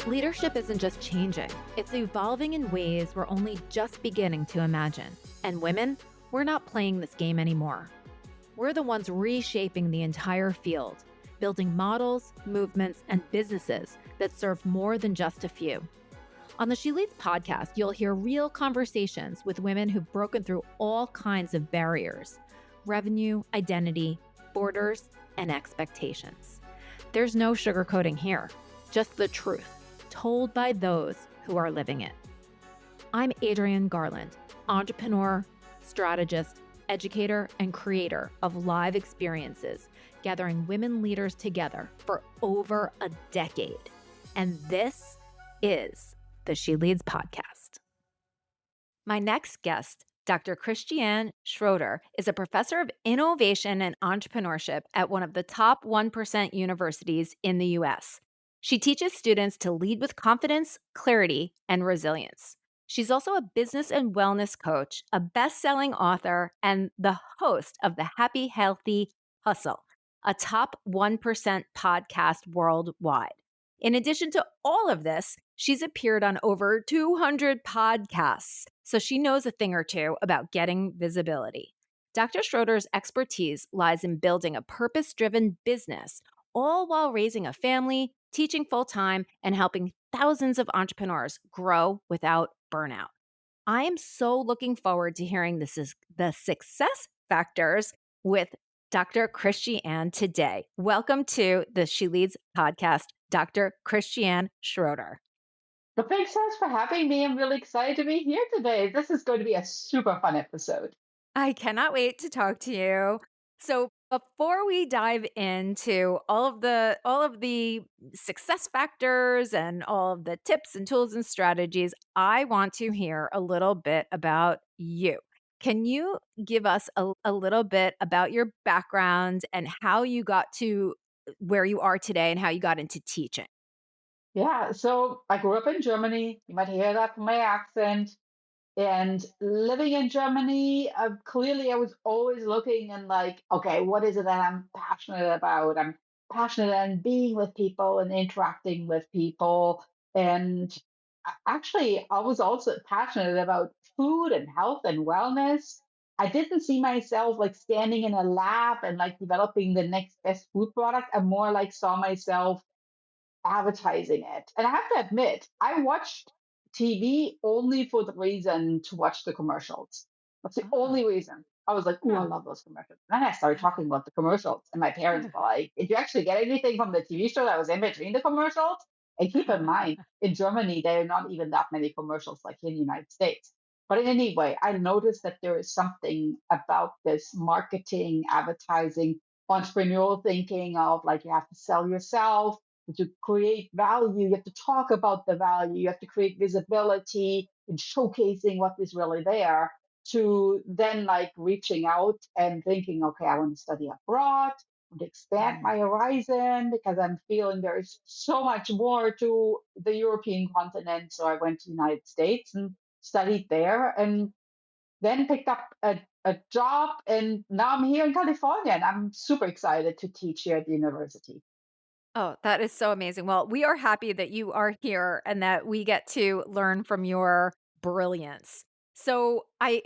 Leadership isn't just changing, it's evolving in ways we're only just beginning to imagine. And women, we're not playing this game anymore. We're the ones reshaping the entire field, building models, movements, and businesses that serve more than just a few. On the She Leads podcast, you'll hear real conversations with women who've broken through all kinds of barriers: revenue, identity, borders, and expectations. There's no sugarcoating here, just the truth, told by those who are living it. I'm Adrienne Garland, entrepreneur, strategist, educator, and creator of live experiences, gathering women leaders together for over a decade. And this is the She Leads podcast. My next guest, Dr. Christiane Schroeter, is a professor of innovation and entrepreneurship at one of the top 1% universities in the US. She teaches students to lead with confidence, clarity, and resilience. She's also a business and wellness coach, a best-selling author, and the host of the Happy Healthy Hustle, a top 1% podcast worldwide. In addition to all of this, she's appeared on over 200 podcasts, so she knows a thing or two about getting visibility. Dr. Schroeter's expertise lies in building a purpose-driven business, all while raising a family, teaching full-time, and helping thousands of entrepreneurs grow without burnout. I am so looking forward to hearing the success factors with Dr. Christiane today. Welcome to the She Leads podcast, Dr. Christiane Schroeter. Well, thanks so much for having me. I'm really excited to be here today. This is going to be a super fun episode. I cannot wait to talk to you. So before we dive into all of the success factors and all of the tips and tools and strategies, I want to hear a little bit about you. Can you give us a little bit about your background and how you got to where you are today and how you got into teaching? Yeah, so I grew up in Germany. You might hear that from my accent. And living in Germany, clearly I was always looking and like, okay, what is it that I'm passionate about? I'm passionate in being with people and interacting with people. And actually, I was also passionate about food and health and wellness. I didn't see myself like standing in a lab and like developing the next best food product. I more like saw myself advertising it. And I have to admit, I watched TV only for the reason to watch the commercials. That's the Oh, only reason. I was like, "Ooh, I huh. love those commercials." And then I started talking about the commercials, and my parents were like, "Did you actually get anything from the TV show that was in between the commercials?" And keep in mind, in Germany, there are not even that many commercials like in the United States. But anyway, I noticed that there is something about this marketing, advertising, entrepreneurial thinking of like you have to sell yourself to create value, you have to talk about the value, you have to create visibility and showcasing what is really there to then like reaching out and thinking, okay, I want to study abroad, I want to expand my Mm. horizon because I'm feeling there is so much more to the European continent. So I went to the United States and studied there and then picked up a job and now I'm here in California and I'm super excited to teach here at the university. Oh, that is so amazing. Well, we are happy that you are here and that we get to learn from your brilliance. So, I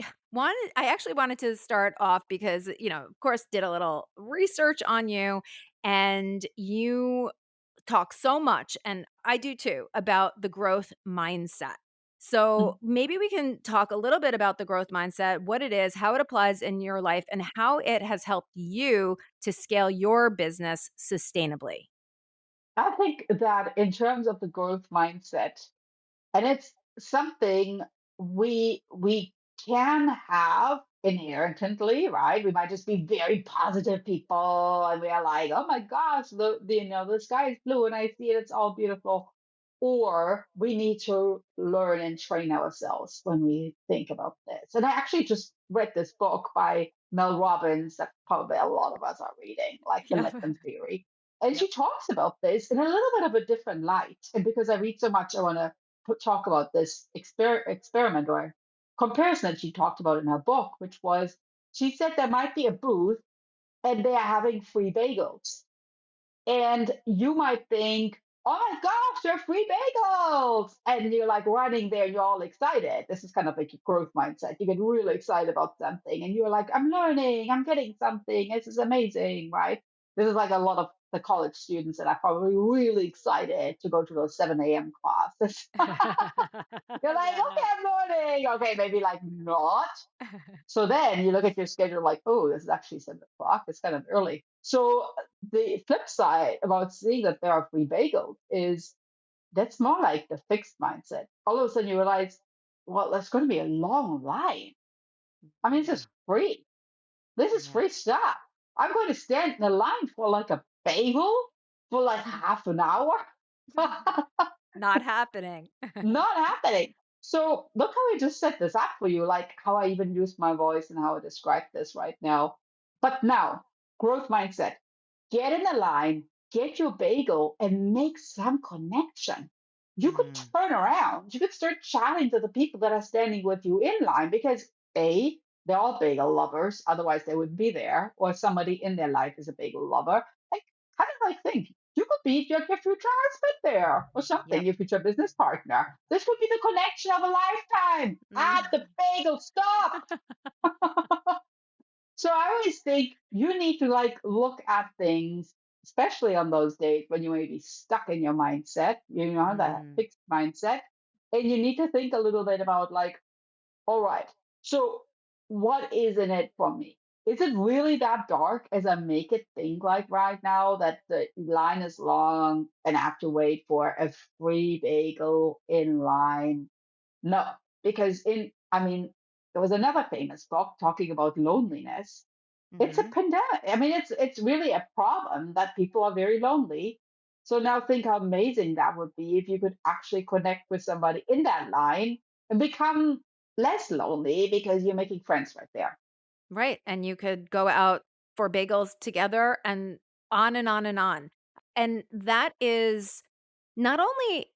actually wanted to start off because, of course, did a little research on you and you talk so much, and I do too, about the growth mindset. So, maybe we can talk a little bit about the growth mindset, what it is, how it applies in your life, and how it has helped you to scale your business sustainably. I think that in terms of the growth mindset, and it's something we can have inherently, right? We might just be very positive people, and we are like, oh my gosh, the sky is blue, and I see it, it's all beautiful. Or we need to learn and train ourselves when we think about this. And I actually just read this book by Mel Robbins that probably a lot of us are reading, like The Yeah. Lessons Theory. And Yep. she talks about this in a little bit of a different light. And because I read so much, I want to talk about this experiment or comparison that she talked about in her book, which was she said there might be a booth and they are having free bagels. And you might think, oh my gosh, there are free bagels. And you're like running there, you're all excited. This is kind of like your growth mindset. You get really excited about something and you're like, I'm learning, I'm getting something. This is amazing, right? This is like a lot of the college students that are probably really excited to go to those 7 a.m. classes. You're like, okay, Yeah. I'm learning. Okay, maybe like not. So then you look at your schedule like, oh, this is actually 7 o'clock. It's kind of early. So the flip side about seeing that there are free bagels is that's more like the fixed mindset. All of a sudden you realize, well, there's going to be a long line. I mean, this Yeah. is free. This is Yeah. free stuff. I'm going to stand in the line for like a bagel for like half an hour. Not happening. Not happening. So look how I just set this up for you, like how I even use my voice and how I describe this right now. But now, growth mindset. Get in the line, get your bagel, and make some connection. You could Mm. turn around. You could start chatting to the people that are standing with you in line because A, they're all bagel lovers, otherwise they wouldn't be there, or somebody in their life is a bagel lover. Like, kind of like think you could be your future husband there or something, Yep. your future business partner. This could be the connection of a lifetime. Mm. Ah, the bagel, stop. So I always think you need to like look at things, especially on those days when you may be stuck in your mindset, you know, that Mm. fixed mindset. And you need to think a little bit about like, all right, so what is in it for me? Is it really that dark as I make it think like right now that the line is long and I have to wait for a free bagel in line? No, because I mean, there was another famous book talking about loneliness. It's a Mhm. pandemic. I mean, it's really a problem that people are very lonely. So now think how amazing that would be if you could actually connect with somebody in that line and become less lonely because you're making friends right there. Right, and you could go out for bagels together and on and on and on. And that is not only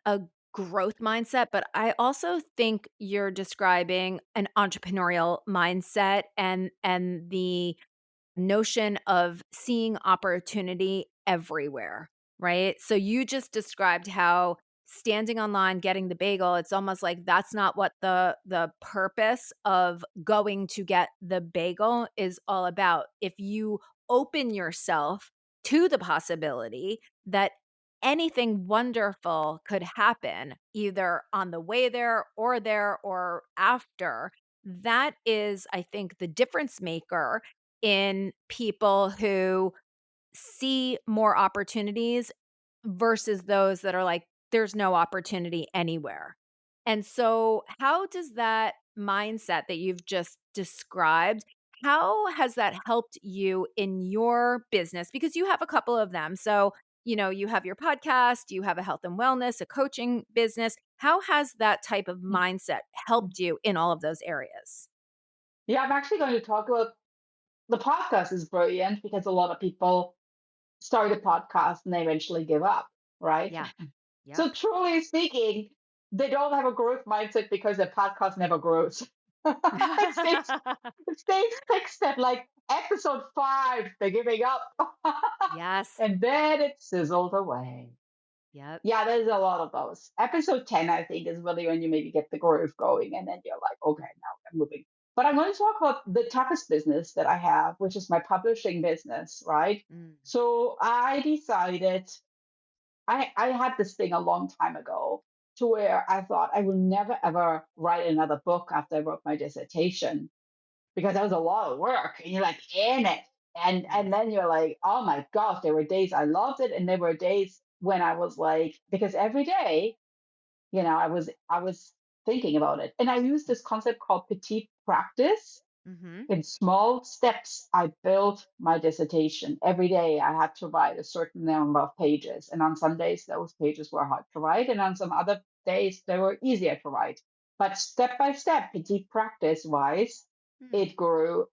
a growth mindset, but I also think you're describing an entrepreneurial mindset and the notion of seeing opportunity everywhere, right? So you just described how standing online getting the bagel, it's almost like that's not what the purpose of going to get the bagel is all about. If you open yourself to the possibility that anything wonderful could happen either on the way there or after, that is I think the difference maker in people who see more opportunities versus those that are like, there's no opportunity anywhere. And so, how does that mindset that you've just described, how has that helped you in your business? Because you have a couple of them. So, you have your podcast, you have a health and wellness, a coaching business. How has that type of mindset helped you in all of those areas? Yeah, I'm actually going to talk about the podcast is brilliant because a lot of people start a podcast and they eventually give up, right? Yeah. So Yep. truly speaking, they don't have a growth mindset because their podcast never grows. it stays fixed at like episode 5, they're giving up. Yes. And then it sizzled away. Yep. Yeah, there's a lot of those. Episode 10, I think, is really when you maybe get the groove going and then you're like, okay, now I'm moving. But I'm going to talk about the toughest business that I have, which is my publishing business, right? Mm. So I decided I had this thing a long time ago to where I thought I will never ever write another book after I wrote my dissertation because that was a lot of work and you're like in it. And Yes. then you're like, oh my gosh, there were days I loved it and there were days when I was like, because every day, I was thinking about it. And I used this concept called petite practice. Mhm. In small steps, I built my dissertation. Every day, I had to write a certain number of pages. And on some days, those pages were hard to write. And on some other days, they were easier to write. But step by step, petite practice wise, Mm. it grew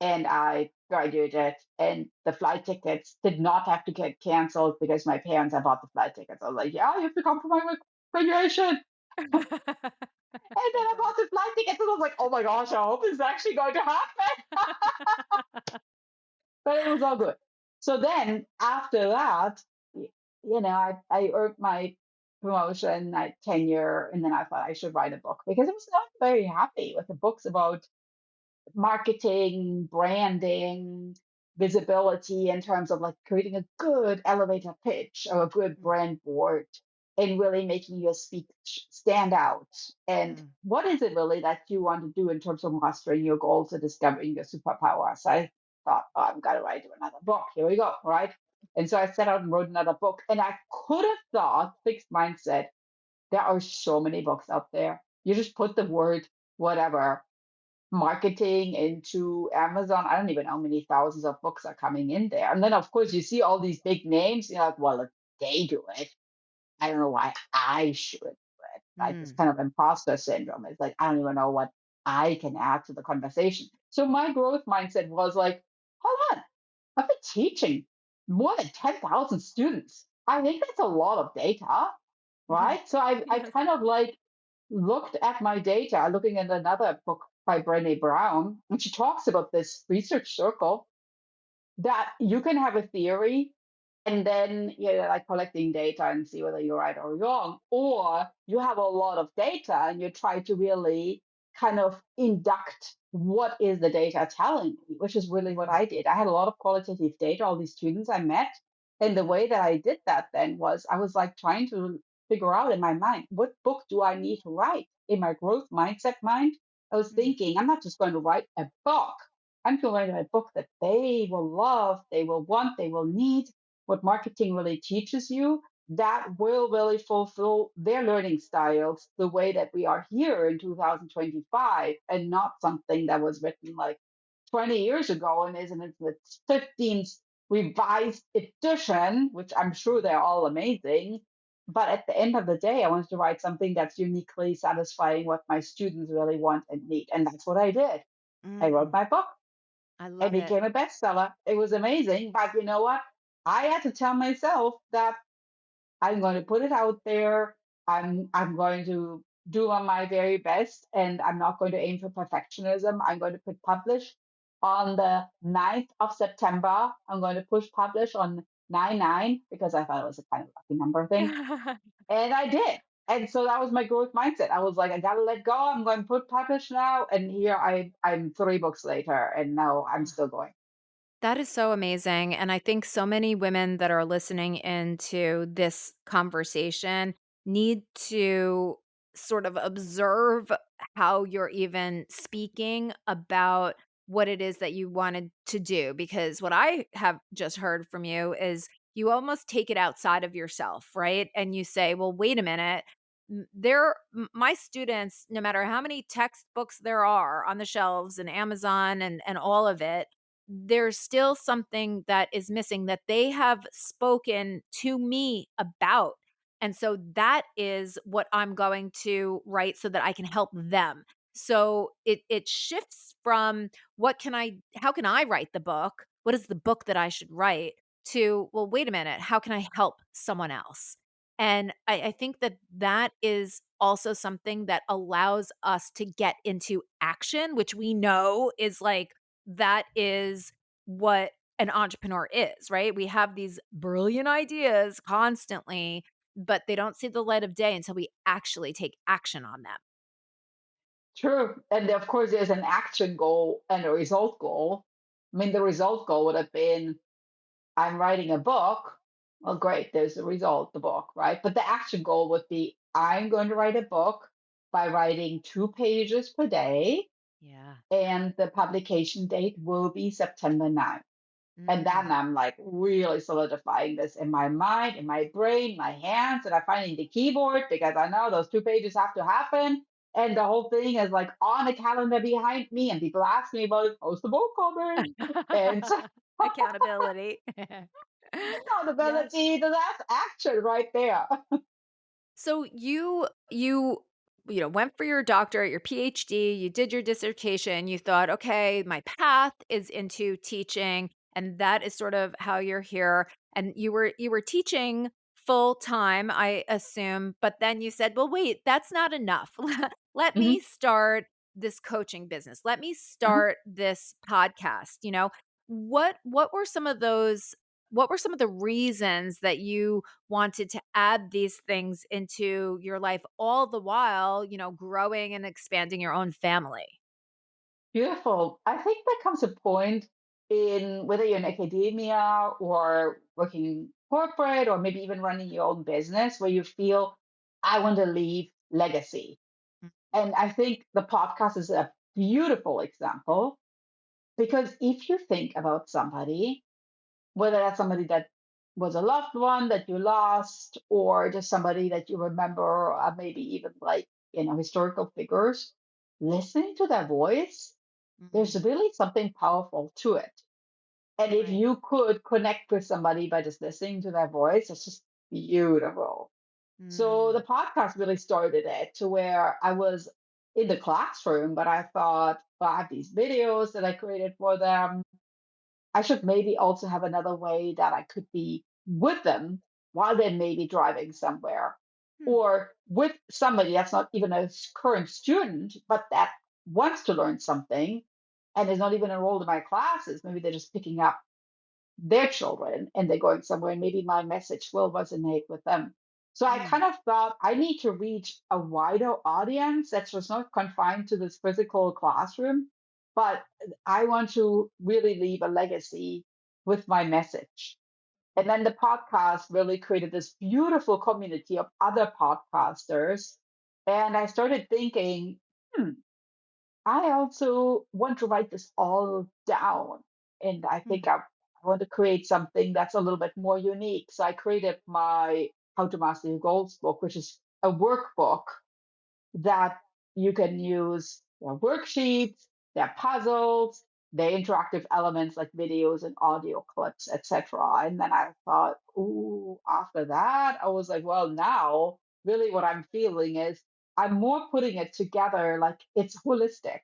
and I graduated. And the flight tickets did not have to get canceled because my parents had bought the flight tickets. I was like, yeah, you have to come for my graduation. And then I That's bought the flight tickets and I was like, oh my gosh, I hope it's actually going to happen. awesome. But it was all good. So then after that, I earned my promotion, my tenure, and then I thought I should write a book because I was not very happy with the books about marketing, branding, visibility in terms of like creating a good elevator pitch or a good Mm, brand board and really making your speech stand out. And mm, what is it really that you want to do in terms of mastering your goals or discovering your superpowers? I thought, oh, I've got to write another book. Here we go, right? And so I set out and wrote another book. And I could have thought, fixed mindset, there are so many books out there. You just put the word whatever marketing into Amazon. I don't even know how many thousands of books are coming in there. And then, of course, you see all these big names. You're like, well, if they do it, I don't know why I should do it. Like this mm. kind of imposter syndrome. It's like, I don't even know what I can add to the conversation. So my growth mindset was like, hold on, I've been teaching more than 10,000 students. I think that's a lot of data, right? So I Yes. kind of like looked at my data, looking at another book by Brené Brown, and she talks about this research circle that you can have a theory and then you're like collecting data and see whether you're right or wrong, or you have a lot of data and you try to really kind of induct what is the data telling me, which is really what Mm, I did. I had a lot of qualitative data, all these students I met. And the way that I did that then was I was like trying to figure out in my mind, what book do I need to write? In my growth mindset mind, I was mm, thinking, I'm not just going to write a book. I'm going to write a book that they will love, they will want, they will need, what marketing really teaches you, that will really fulfill their learning styles the way that we are here in 2025, and not something that was written like 20 years ago and isn't it the 15th revised edition, which I'm sure they're all amazing. But at the end of the day, I wanted to write something that's uniquely satisfying what my students really want and need. And that's what I did. I wrote mm. my book. I It love it. became a bestseller. It was amazing. But you know what? I had to tell myself that I'm going to put it out there. I'm going to do on my very best, and I'm not going to aim for perfectionism. I'm going to put publish on the 9th of September. I'm going to push publish on 9/9 because I thought it was a kind of lucky number thing. And I did. And so that was my growth mindset. I was like, I gotta let go. I'm going to put publish now. And here I'm 3 books later, and now I'm still going. That is so amazing, and I think so many women that are listening into this conversation need to sort of observe how you're even speaking about what it is that you wanted to do, because what I have just heard from you is you almost take it outside of yourself, right? And you say, "Well, wait a minute. My students, no matter how many textbooks there are on the shelves and Amazon and all of it, there's still something that is missing that they have spoken to me about. And so that is what I'm going to write so that I can help them. So it shifts from how can I write the book? What is the book that I should write? To, well, wait a minute, how can I help someone else? And I think that that is also something that allows us to get into action, which we know is like that is what an entrepreneur is, right? We have these brilliant ideas constantly, but they don't see the light of day until we actually take action on them. True. And of course, there's an action goal and a result goal. I mean, the result goal would have been I'm writing a book. Well, great, there's the result, the book, right? But the action goal would be I'm going to write a book by writing 2 pages per day, Yeah. and the publication date will be September 9th. And then Mm. I'm like really solidifying this in my mind, in my brain, my hands, and I'm finding the keyboard because I know those 2 pages have to happen. And the whole thing is like on a calendar behind me, and people ask me about it, how's the book coming? And so Accountability. Yes. accountability, that's action right there. So you went for your doctorate, your PhD, you did your dissertation, you thought, "Okay, my path is into teaching," and that is sort of how you're here, and you were teaching full time, I assume, but then you said, "Well, wait, that's not enough. Let me Mhm, start this coaching business. Let me mhm. start this podcast," you know? What were some of those what were some of the reasons that you wanted to add these things into your life all the while, growing and expanding your own family? Beautiful. I think there comes a point in whether you're in academia or working in corporate or maybe even running your own business where you feel, I want to leave legacy. And I think the podcast is a beautiful example because if you think about somebody, whether that's somebody that was a loved one that you lost or just somebody that you remember, maybe even like, historical figures, listening to their voice, Mhm. there's really something powerful to it. And if Right. you could connect with somebody by just listening to their voice, it's just beautiful. So the Mm, podcast really started it to where I was in the classroom, but I thought, well, I have these videos that I created for them. I should maybe also have another way that I could be with them while they're maybe driving somewhere hmm, or with somebody that's not even a current student, but that wants to learn something and is not even enrolled in my classes. Maybe they're just picking up their children and they're going somewhere and maybe my message will resonate with them. So I mm, kind of thought I need to reach a wider audience that's just not confined to this physical classroom, but I want to really leave a legacy with my message. And then the podcast really created this beautiful community of other podcasters. And I started thinking, I also want to write this all down. And I mm, think I want to create something that's a little bit more unique. So I created my How to Master Your Goals book, which is a workbook that you can use their worksheets, their puzzles, their interactive elements like videos and audio clips, etc. And then I thought, ooh, after that, I was like, well, now really what I'm feeling is I'm more putting it together like it's holistic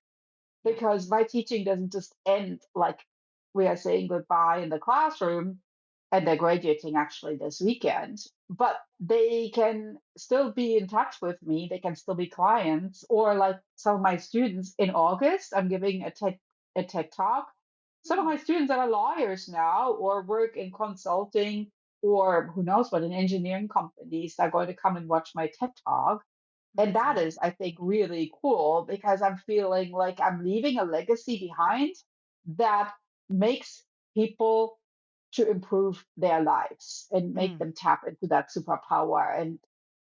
yeah. because my teaching doesn't just end like we are saying goodbye in the classroom and they're graduating actually this weekend, but they can still be in touch with me. They can still be clients, or like some of my students in August, I'm giving a TED talk. Some of Mm, my students that are lawyers now or work in consulting or who knows what in engineering companies are going to come and watch my TED talk, and that amazing. is, I think, really cool because I'm feeling like I'm leaving a legacy behind that makes people to improve their lives and make Mm, them tap into that superpower.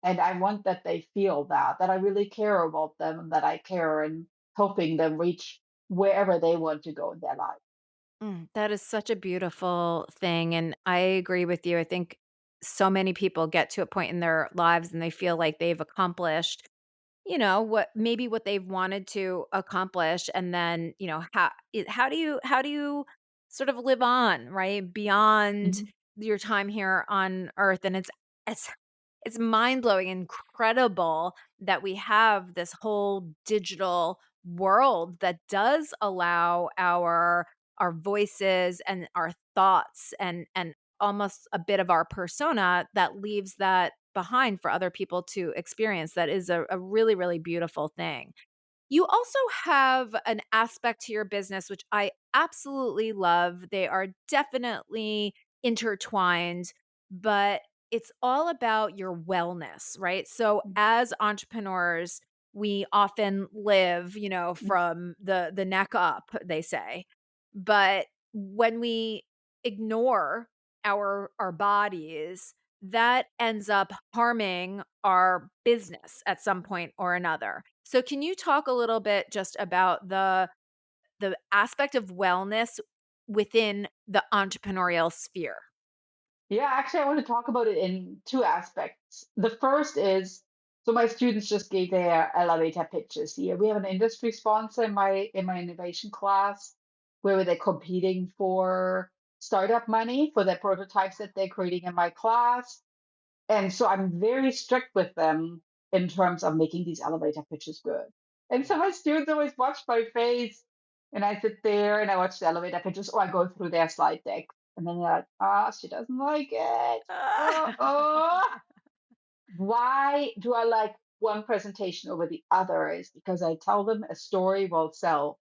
And I want that they feel that I really care about them and that I care and helping them reach wherever they want to go in their life. that is such a beautiful thing. And I agree with you. I think so many people get to a point in their lives and they feel like they've accomplished what they've wanted to accomplish, and then, how do you sort of live on, right, beyond Mhm. your time here on Earth, and it's it's mind-blowing, incredible that we have this whole digital world that does allow our voices and our thoughts and almost a bit of our persona that leaves that behind for other people to experience. That is a really, really beautiful thing. You also have an aspect to your business, which I absolutely love. They are definitely intertwined, but it's all about your wellness, right? So as entrepreneurs, we often live, from the neck up, they say. But when we ignore our bodies, that ends up harming our business at some point or another. So can you talk a little bit just about the aspect of wellness within the entrepreneurial sphere? Yeah, actually, I want to talk about it in two aspects. The first is, so my students just gave their elevator pitches here. We have an industry sponsor in my innovation class where they're competing for startup money for their prototypes that they're creating in my class. And so I'm very strict with them in terms of making these elevator pitches good. And so my students always watch my face and I sit there and I watch the elevator pitches or I go through their slide deck. And then they're like, ah, she doesn't like it. Oh, oh. Why do I like one presentation over the other? Is because I tell them a story will sell.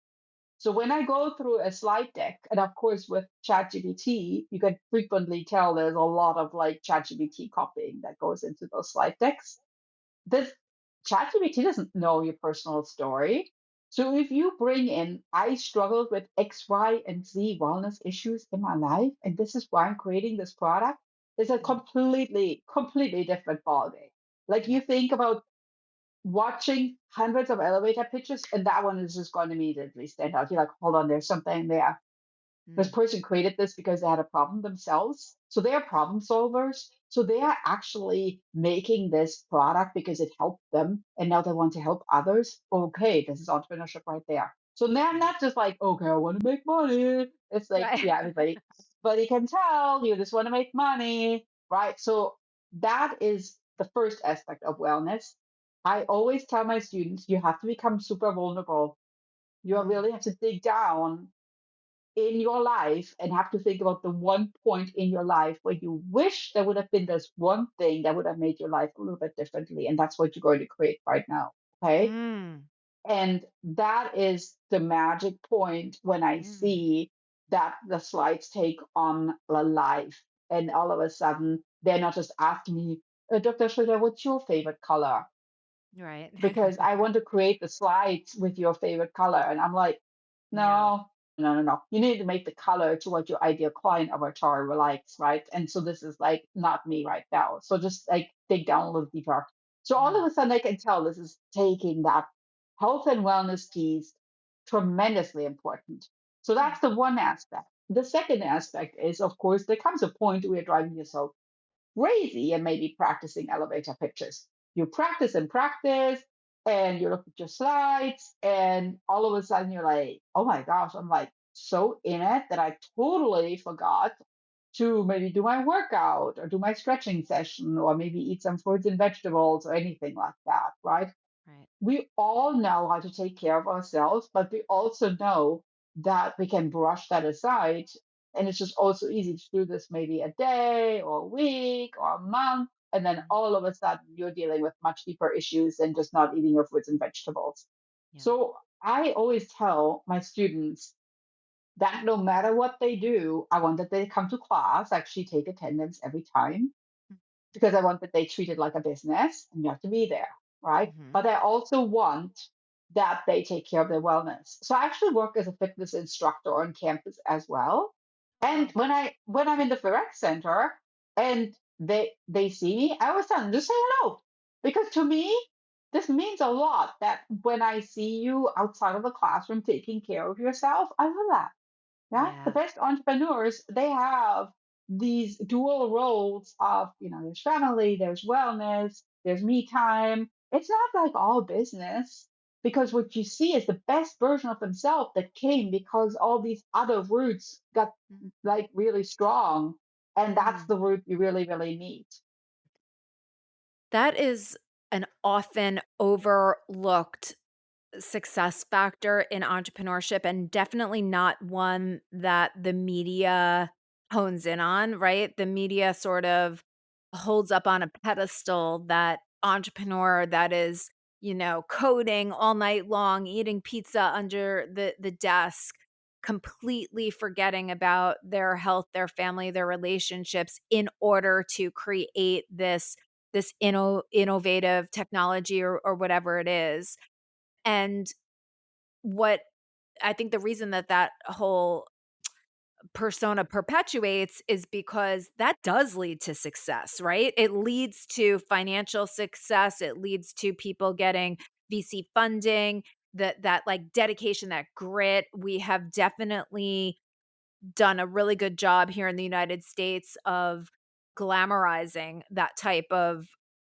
So when I go through a slide deck, and of course with ChatGPT, you can frequently tell there's a lot of like ChatGPT copying that goes into those slide decks. This ChatGPT doesn't know your personal story. So if you bring in, I struggled with X, Y, and Z wellness issues in my life, and this is why I'm creating this product, it's a Mm. completely different ballgame. Like Yeah. you think about watching hundreds of elevator pitches, and that one is just going to immediately stand out. You're like, hold on, there's something there. This Mm. person created this because they had a problem themselves. So they are problem solvers. So they are actually making this product because it helped them. And now they want to help others. Okay, this is entrepreneurship right there. So now I'm Right. not just like, okay, I want to make money. It's like, Right. yeah, everybody can tell you just want to make money, right? So that is the first aspect of wellness. I always tell my students, you have to become super vulnerable. You Mm. really have to dig down in your life and have to think about the one point in your life where you wish there would have been this one thing that would have made your life a little bit differently. And that's what you're going to create right now. Okay. Mm. And that is the magic point when I Mm. see that the slides take on a life. And all of a sudden, they're not just asking me, Dr. Schroeter, what's your favorite color? Right. Because I want to create the slides with your favorite color. And I'm like, No. no. You need to make the color to what your ideal client avatar likes, right? And so this is like not me right now. So just like dig down a little deeper. So all Mm. of a sudden I can tell this is taking that health and wellness piece tremendously important. So Mm. that's the one aspect. The second aspect is, of course, there comes a point where you're driving yourself crazy and maybe practicing elevator pitches. You practice and practice, and you look at your slides, and all of a sudden you're like, oh my gosh, I'm like so in it that I totally forgot to maybe do my workout or do my stretching session or maybe eat some fruits and vegetables or anything like that, right? Right. We all know how to take care of ourselves, but we also know that we can brush that aside. And it's just also easy to do this maybe a day or a week or a month. And then Mm. all of a sudden you're dealing with much deeper issues than just not eating your fruits and vegetables. Yeah. So I always tell my students that no matter what they do, I want that they come to class, actually take attendance every time Mm. because I want that they treat it like a business and you have to be there, right? Mhm. But I also want that they take care of their wellness. So I actually work as a fitness instructor on campus as well. Oh, And wow. when I'm in the Rec Center and they see me, I always tell them just say hello. Because to me, this means a lot that when I see you outside of the classroom taking care of yourself, I love that. Yeah, the Yeah. best entrepreneurs, they have these dual roles of, there's family, there's wellness, there's me time. It's not like all business because what you see is the best version of themselves that came because all these other roots got Mm. like really strong. And that's Mm. the root you really, really need. That is an often overlooked success factor in entrepreneurship and definitely not one that the media hones in on, right? The media sort of holds up on a pedestal that entrepreneur that is, coding all night long, eating pizza under the desk, completely forgetting about their health, their family, their relationships in order to create this innovative technology or whatever it is. And what I think the reason that that whole persona perpetuates is because that does lead to success, right? It leads to financial success, it leads to people getting VC funding, that like dedication, that grit. We have definitely done a really good job here in the United States of glamorizing that type of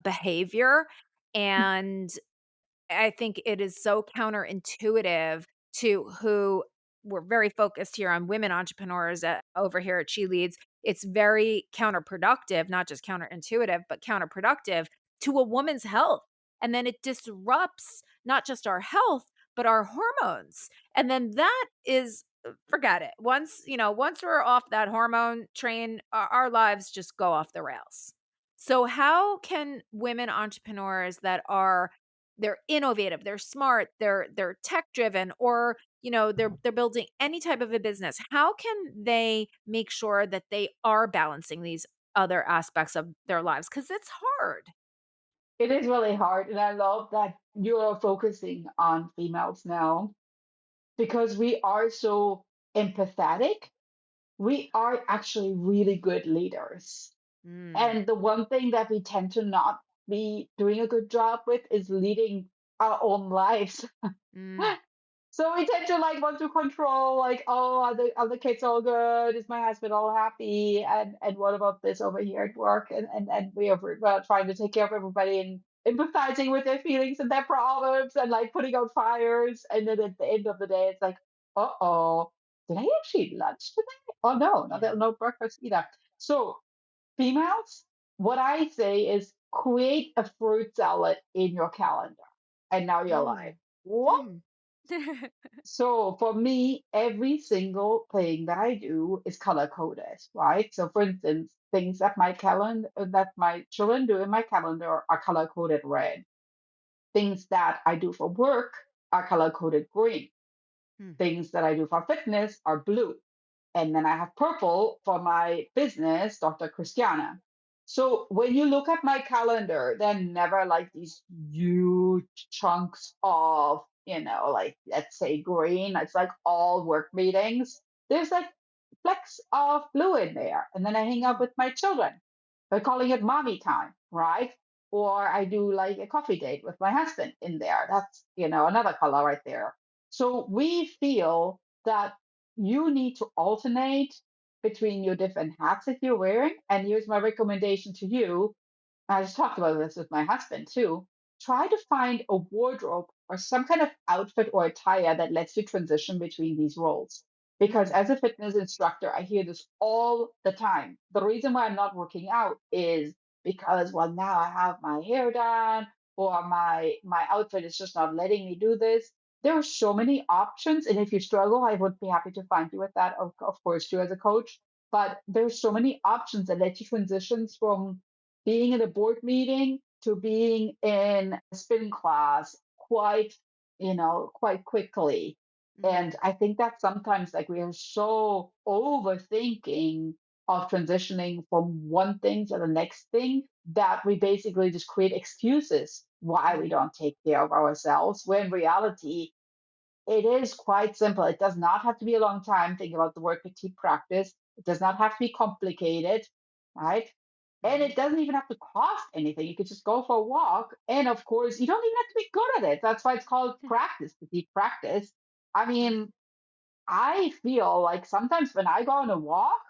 behavior, and I think it is so counterintuitive to who we're very focused here on women entrepreneurs over here at She Leads. It's very counterproductive, not just counterintuitive, but counterproductive to a woman's health. And then it disrupts not just our health, but our hormones. And then that is forget it. Once we're off that hormone train, our lives just go off the rails. So how can women entrepreneurs that are they're innovative, they're smart, they're tech driven, or they're building any type of a business, how can they make sure that they are balancing these other aspects of their lives? Because it's hard. It is really hard. And I love that you're focusing on females now because we are so empathetic. We are actually really good leaders. Mm, And the one thing that we tend to not be doing a good job with is leading our own lives. mm, So we tend to like want to control, like, oh, are the kids all good? Is my husband all happy? And what about this over here at work? And we are well, trying to take care of everybody and empathizing with their feelings and their problems and like putting out fires. And then at the end of the day, it's like, uh-oh, did I actually eat lunch today? Oh no, yeah. no breakfast either. So females, what I say is create a fruit salad in your calendar. And now you're like, Mm, what? mm. So for me, every single thing that I do is color coded, right? So for instance, things that my calendar that my children do in my calendar are color coded red. Things that I do for work are color coded green. Mm, Things that I do for fitness are blue. And then I have purple for my business, Dr. Christiana. So when you look at my calendar, they're never like these huge chunks of, like let's say green. It's like all work meetings. There's like flecks of blue in there. And then I hang out mm, with my children. We're calling it mommy time, right? Or I do like a coffee date with my husband in there. That's, another color right there. So we feel that you need to alternate between your different hats that you're wearing. And here's my recommendation to you. I just talked about this with my husband too. Try to find a wardrobe or some kind of outfit or attire that lets you transition between these roles. Because mm, as a fitness instructor, I hear this all the time. The reason why I'm not working out is because, well, now I have my hair done or my outfit is just not letting me do this. There are so many options. And if you struggle, I would be happy to find you with that, of course, too, as a coach. But there's so many options that let you transitions from being in a board meeting to being in a spin class quite quickly. mm, And I think that sometimes like we are so overthinking of transitioning from one thing to the next thing that we basically just create excuses why we mm, don't take care of ourselves. When in reality, it is quite simple. It does not have to be a long time. Think about the word petite practice. It does not have to be complicated, right? And mhm, it doesn't even have to cost anything. You could just go for a walk. And of course, you don't even have to be good at it. That's why it's called practice, petite practice. I mm. mean, I feel like sometimes when I go on a walk,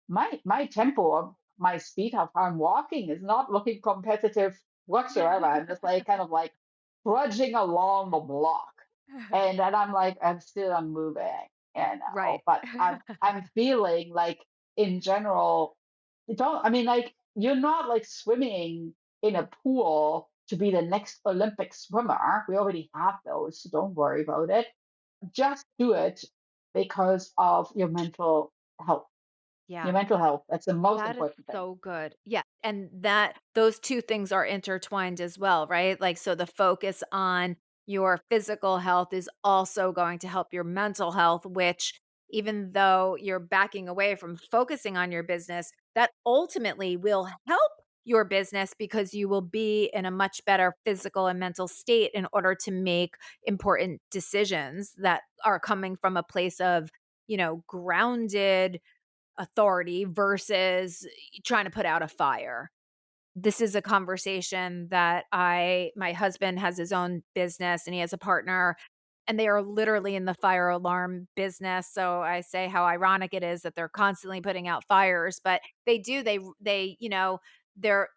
my tempo of my speed of how I'm walking is not looking competitive whatsoever. I'm just like kind of like trudging along the block. And then I'm like, I'm still unmoving, Right. but I'm feeling like in general, you don't I mean like you're not like swimming in a pool to be the next Olympic swimmer. We already have those, so don't worry about it. Just do it because of your mental health. Your Yeah. mental health. That's the most That is important thing. so good. Yeah, and that those 2 things are intertwined as well, right? Like, so the focus on your physical health is also going to help your mental health, which even though you're backing away from focusing on your business, that ultimately will help your business because you will be in a much better physical and mental state in order to make important decisions that are coming from a place of, grounded authority versus trying to put out a fire. This is a conversation that my husband has his own business and he has a partner and they are literally in the fire alarm business. So I say how ironic it is that they're constantly putting out fires, but they do they there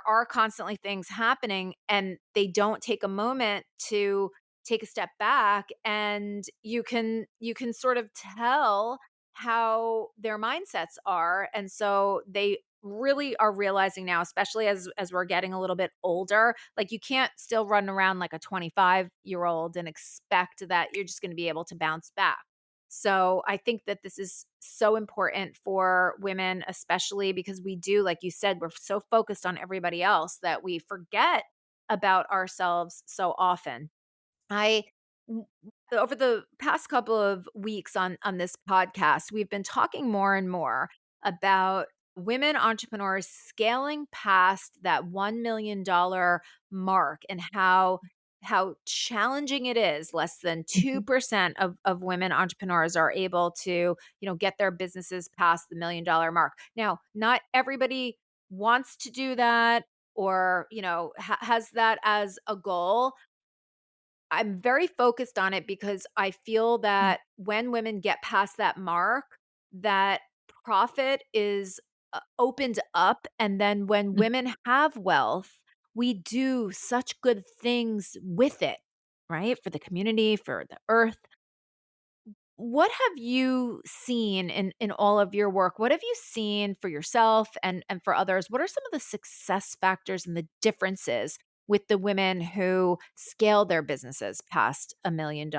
are constantly things happening and they don't take a moment to take a step back and you can sort of tell how their mindsets are. And so they really are realizing now, especially as we're getting a little bit older, like you can't still run around like a 25-year-old and expect that you're just going to be able to bounce back. So I think that this is so important for women, especially because we do, like you said, we're so focused on everybody else that we forget about ourselves so often. I w- over the past couple of weeks on this podcast, we've been talking more and more about women entrepreneurs scaling past that $1 million mark, and how challenging it is. Less than Mhm. 2% of women entrepreneurs are able to, get their businesses past the $1 million mark. Now, not everybody wants to do that, or, has that as a goal. I'm very focused on it because I feel Mm. that when women get past that mark, that profit is opened up. And then when Mm. women have wealth, we do such good things with it, right? For the community, for the earth. What have you seen in all of your work? What have you seen for yourself and for others? What are some of the success factors and the differences with the women who scale their businesses past $1 million?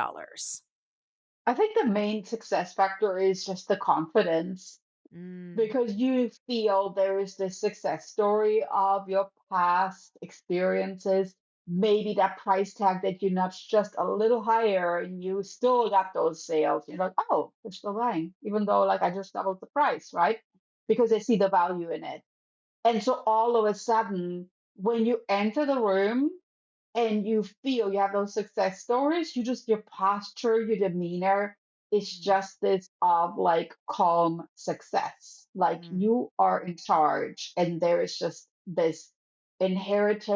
I think the main success factor is just the confidence, Mm, because you feel there is this success story of your past experiences, maybe that price tag that you nudged just a little higher and you still got those sales. You're like, oh, they're still buying, even though like I just doubled the price, right? Because they see the value in it. And so all of a sudden, when you enter the room, and you feel you have those success stories, you just your posture, your demeanor is mm, just this of like calm success. Like mm, you are in charge, and there is just this inherent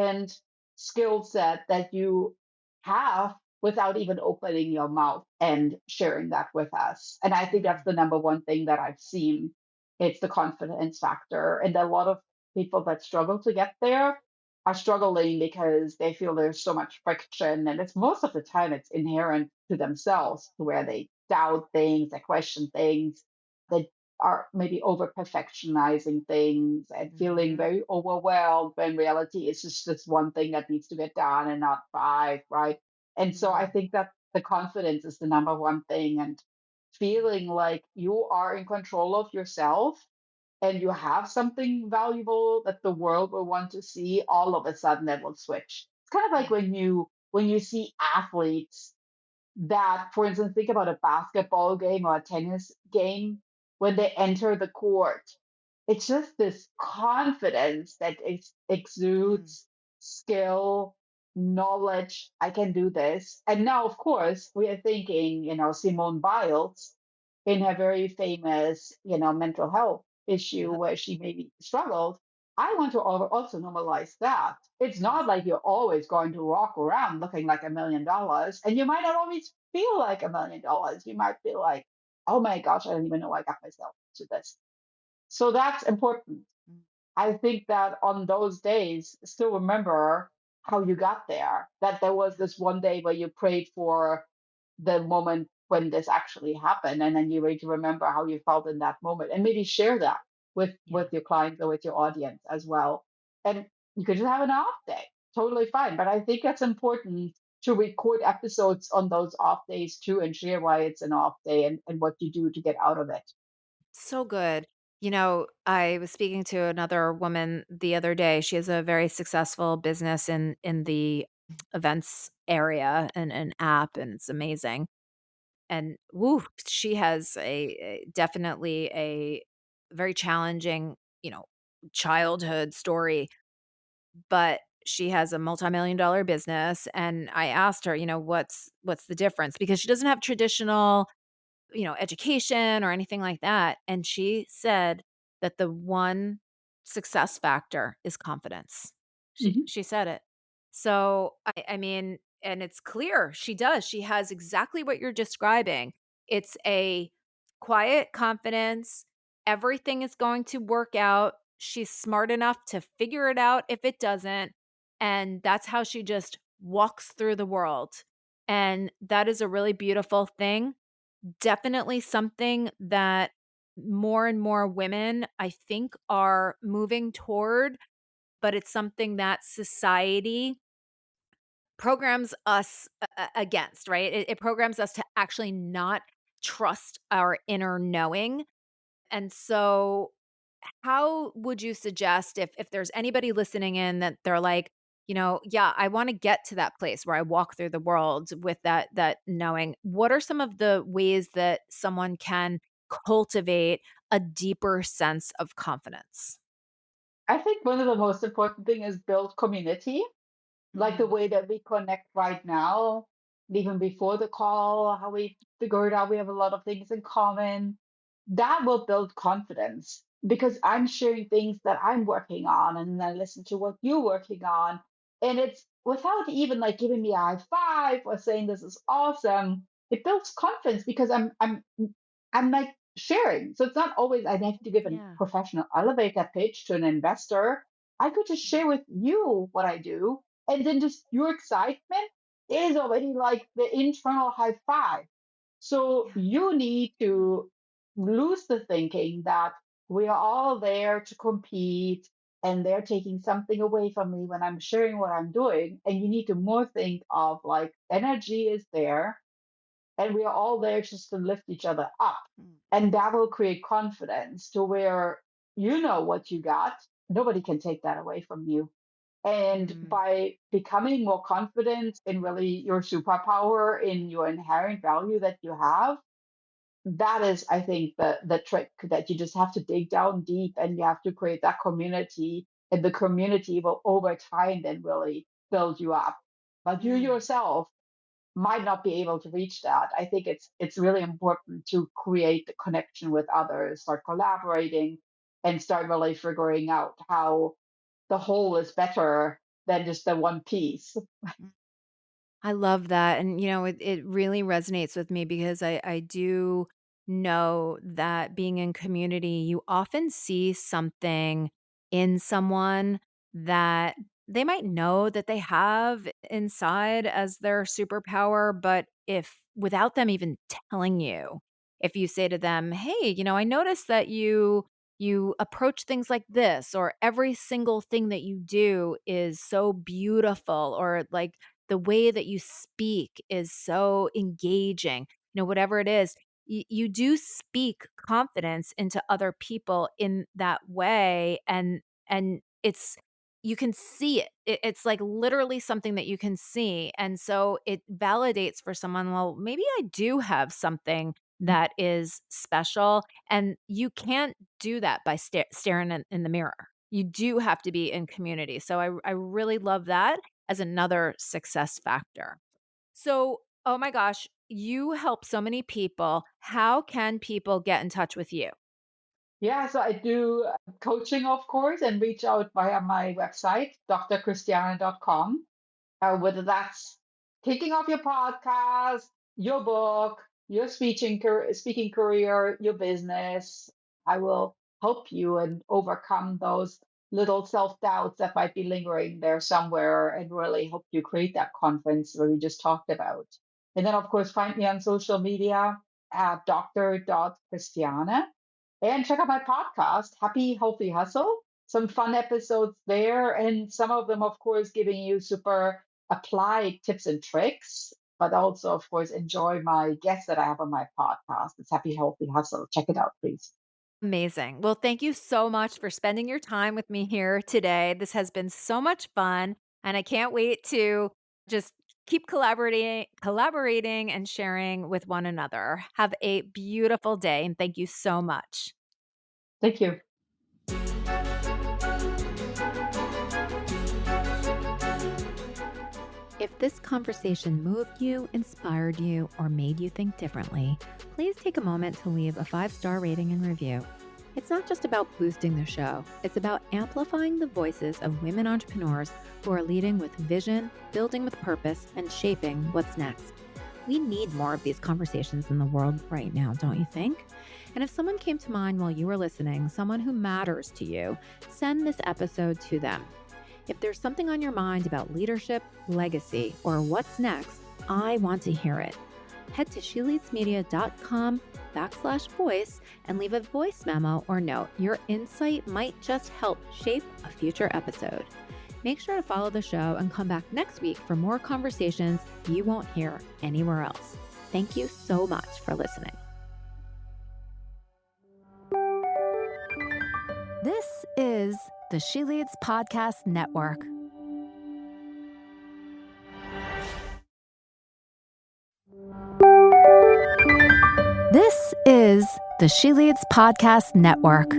skill set that you have without even opening your mouth and sharing that with us. And I think that's mm, the number one thing that I've seen. It's the confidence factor. And a lot of people that struggle to get there are struggling because they feel there's so much friction, and it's most of the time it's inherent to themselves, to where they doubt things, they question things, they are maybe over perfectionizing things and feeling mhm, very overwhelmed, when in reality it's just this one thing that needs to get done and not five, right? And so I mm, think that the confidence is the number one thing, and mm, feeling like you are in control of yourself and you have something valuable that the world will want to see, all of a sudden that will switch. It's kind of like mm, when you see athletes that, for instance, think about a basketball game or a tennis game, when they enter the court, it's just this confidence that mm, exudes skill, knowledge. I can do this. And now, of course, we are thinking, Simone Biles in her very famous, mental health issue yep, where she maybe struggled. I want to also normalize that. It's yes, not like you're always going to walk around looking like $1 million, and you might not always feel like $1 million. You might feel like, oh my gosh, I don't even know I got myself to this. So that's important. mm, I think that on those days, still remember how you got there. That there was this one day where you prayed for the moment when this actually happened, and then you need to remember how you felt in that moment, and maybe share that with yeah. your clients or with your audience as well. And you could just have an off day, totally fine. But I think that's important to record episodes on those off days too, and share why it's an off day, and what you do to get out of it. So good. I was speaking to another woman the other day. She has a very successful business in the events area, and an app, and it's amazing. And woo, she has definitely a very challenging, you know, childhood story, but she has a multi-million-dollar business. And I asked her, what's the difference? Because she doesn't have traditional, education or anything like that. And she said that the one success factor is confidence. She Mhm. she said it. So I mean, and it's clear she does. She has exactly what you're describing. It's a quiet confidence. Everything is going to work out. She's smart enough to figure it out if it doesn't. And that's how she just walks through the world. And that is a really beautiful thing. Definitely something that more and more women, I think, are moving toward, but it's something that society programs us against, right? It programs us to actually not trust our inner knowing. And so, how would you suggest, if there's anybody listening in that they're like, yeah, I want to get to that place where I walk through the world with that knowing. What are some of the ways that someone can cultivate a deeper sense of confidence? I think one of the most important thing is build community, like the Mm, way that we connect right now, even before the call, how we figured out we have a lot of things in common. That will build confidence because I'm sharing things that I'm working on and I listen to what you're working on. And it's without even like giving me a high five or saying this is awesome. It builds confidence because I'm like sharing. So it's not always I have to give a yeah. professional elevator pitch to an investor. I could just share with you what I do. And then just your excitement is already like the internal high five. So Yeah. you need to lose the thinking that we are all there to compete and they're taking something away from me when I'm sharing what I'm doing. And you need to more think of like energy is there and we are all there just to lift each other up. Mm, And that will create confidence to where you know what you got. Nobody can take that away from you. And mhm, by becoming more confident in really your superpower, in your inherent value that you have, that is, I think, the trick that you just have to dig down deep and you have to create that community. And the community will over time then really build you up. But you mm. yourself might not be able to reach that. I think it's really important to create the connection with others, start collaborating, and start really figuring out how the whole is better than just the one piece. I love that, and, it really resonates with me because I do know that being in community, you often see something in someone that they might know that they have inside as their superpower, but if without them even telling you, if you say to them, "Hey, I noticed that you approach things like this," or "Every single thing that you do is so beautiful," or like the way that you speak is so engaging, whatever it is, you do speak confidence into other people in that way. And it's, you can see it's like literally something that you can see. And so it validates for someone, well, maybe I do have something that is special. And you can't do that by staring in the mirror. You do have to be in community. So I really love that as another success factor. So, oh my gosh, you help so many people. How can people get in touch with you? Yeah, so I do coaching, of course, and reach out via my website, drchristiane.com. Whether that's kicking off your podcast, your book, your speaking career, your business, I will help you and overcome those little self doubts that might be lingering there somewhere and really help you create that confidence that we just talked about. And then, of course, find me on social media at dr.christiane and check out my podcast, Happy Healthy Hustle. Some fun episodes there, and some of them, of course, giving you super applied tips and tricks, but also, of course, enjoy my guests that I have on my podcast. It's Happy Healthy Hustle. Check it out, please. Amazing. Well, thank you so much for spending your time with me here today. This has been so much fun, and I can't wait to just keep collaborating and sharing with one another. Have a beautiful day, and thank you so much. Thank you. If this conversation moved you, inspired you, or made you think differently, please take a moment to leave a 5-star rating and review. It's not just about boosting the show, it's about amplifying the voices of women entrepreneurs who are leading with vision, building with purpose, and shaping what's next. We need more of these conversations in the world right now, don't you think? And if someone came to mind while you were listening, someone who matters to you, send this episode to them. If there's something on your mind about leadership, legacy, or what's next, I want to hear it. Head to sheleadsmedia.com/voice and leave a voice memo or note. Your insight might just help shape a future episode. Make sure to follow the show and come back next week for more conversations you won't hear anywhere else. Thank you so much for listening. This is the She Leads Podcast Network. The She Leads Podcast Network.